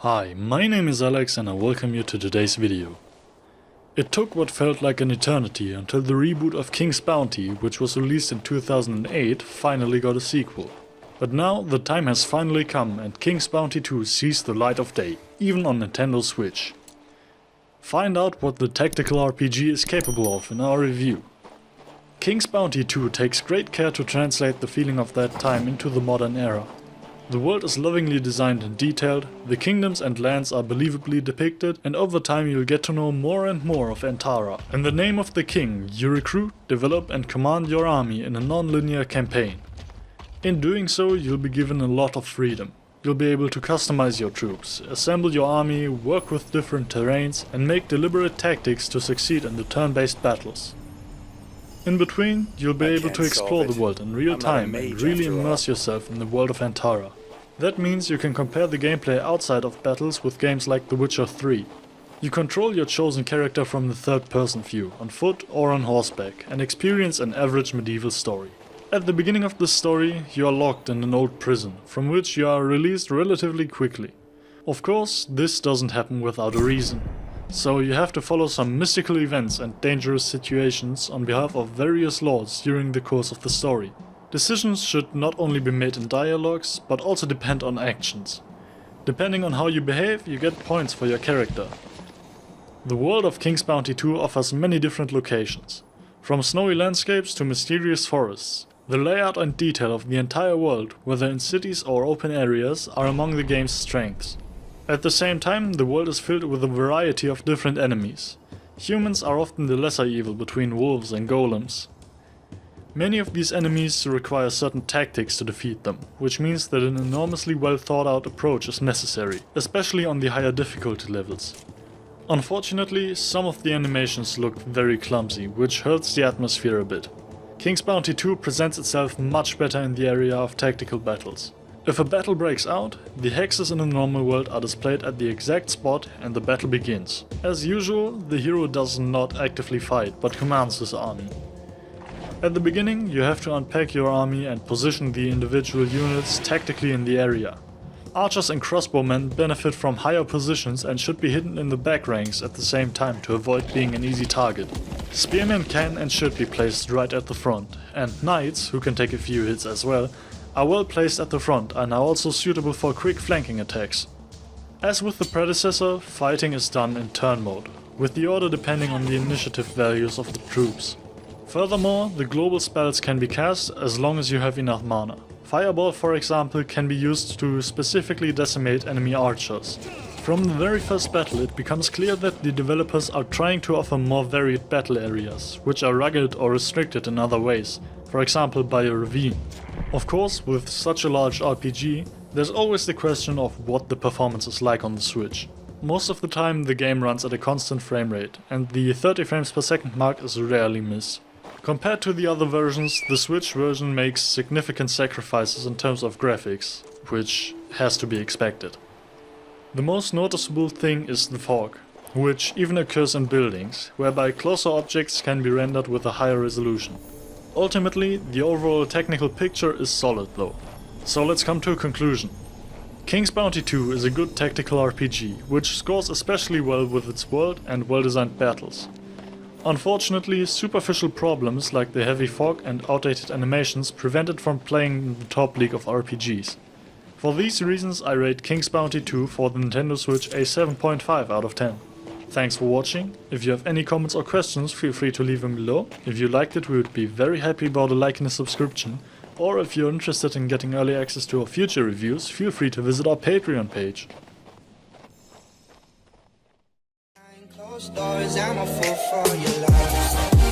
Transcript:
Hi, my name is Alex and I welcome you to today's video. It took what felt like an eternity until the reboot of King's Bounty, which was released in 2008, finally got a sequel. But now the time has finally come and King's Bounty 2 sees the light of day, even on Nintendo Switch. Find out what the tactical RPG is capable of in our review. King's Bounty 2 takes great care to translate the feeling of that time into the modern era. The world is lovingly designed and detailed, the kingdoms and lands are believably depicted, and over time you'll get to know more and more of Antara. In the name of the king, you recruit, develop and command your army in a non-linear campaign. In doing so, you'll be given a lot of freedom. You'll be able to customize your troops, assemble your army, work with different terrains, and make deliberate tactics to succeed in the turn-based battles. In between, you'll be able to explore the world in real time and really immerse yourself in the world of Antara. That means you can compare the gameplay outside of battles with games like The Witcher 3. You control your chosen character from the third-person view, on foot or on horseback, and experience an average medieval story. At the beginning of the story, you are locked in an old prison, from which you are released relatively quickly. Of course, this doesn't happen without a reason. So you have to follow some mystical events and dangerous situations on behalf of various lords during the course of the story. Decisions should not only be made in dialogues, but also depend on actions. Depending on how you behave, you get points for your character. The world of King's Bounty 2 offers many different locations. From snowy landscapes to mysterious forests. The layout and detail of the entire world, whether in cities or open areas, are among the game's strengths. At the same time, the world is filled with a variety of different enemies. Humans are often the lesser evil between wolves and golems. Many of these enemies require certain tactics to defeat them, which means that an enormously well thought out approach is necessary, especially on the higher difficulty levels. Unfortunately, some of the animations look very clumsy, which hurts the atmosphere a bit. King's Bounty 2 presents itself much better in the area of tactical battles. If a battle breaks out, the hexes in the normal world are displayed at the exact spot and the battle begins. As usual, the hero does not actively fight, but commands his army. At the beginning, you have to unpack your army and position the individual units tactically in the area. Archers and crossbowmen benefit from higher positions and should be hidden in the back ranks at the same time to avoid being an easy target. Spearmen can and should be placed right at the front, and knights, who can take a few hits as well, are well placed at the front and are also suitable for quick flanking attacks. As with the predecessor, fighting is done in turn mode, with the order depending on the initiative values of the troops. Furthermore, the global spells can be cast as long as you have enough mana. Fireball, for example, can be used to specifically decimate enemy archers. From the very first battle, it becomes clear that the developers are trying to offer more varied battle areas, which are rugged or restricted in other ways, for example by a ravine. Of course, with such a large RPG, there's always the question of what the performance is like on the Switch. Most of the time the game runs at a constant frame rate, and the 30 frames per second mark is rarely missed. Compared to the other versions, the Switch version makes significant sacrifices in terms of graphics, which has to be expected. The most noticeable thing is the fog, which even occurs in buildings, whereby closer objects can be rendered with a higher resolution. Ultimately, the overall technical picture is solid though. So let's come to a conclusion. King's Bounty 2 is a good tactical RPG, which scores especially well with its world and well-designed battles. Unfortunately, superficial problems like the heavy fog and outdated animations prevent it from playing in the top league of RPGs. For these reasons I rate King's Bounty 2 for the Nintendo Switch a 7.5 out of 10. Thanks for watching. If you have any comments or questions, feel free to leave them below. If you liked it, we would be very happy about a like and a subscription. Or if you're interested in getting early access to our future reviews, feel free to visit our Patreon page. I'm a fool for your love.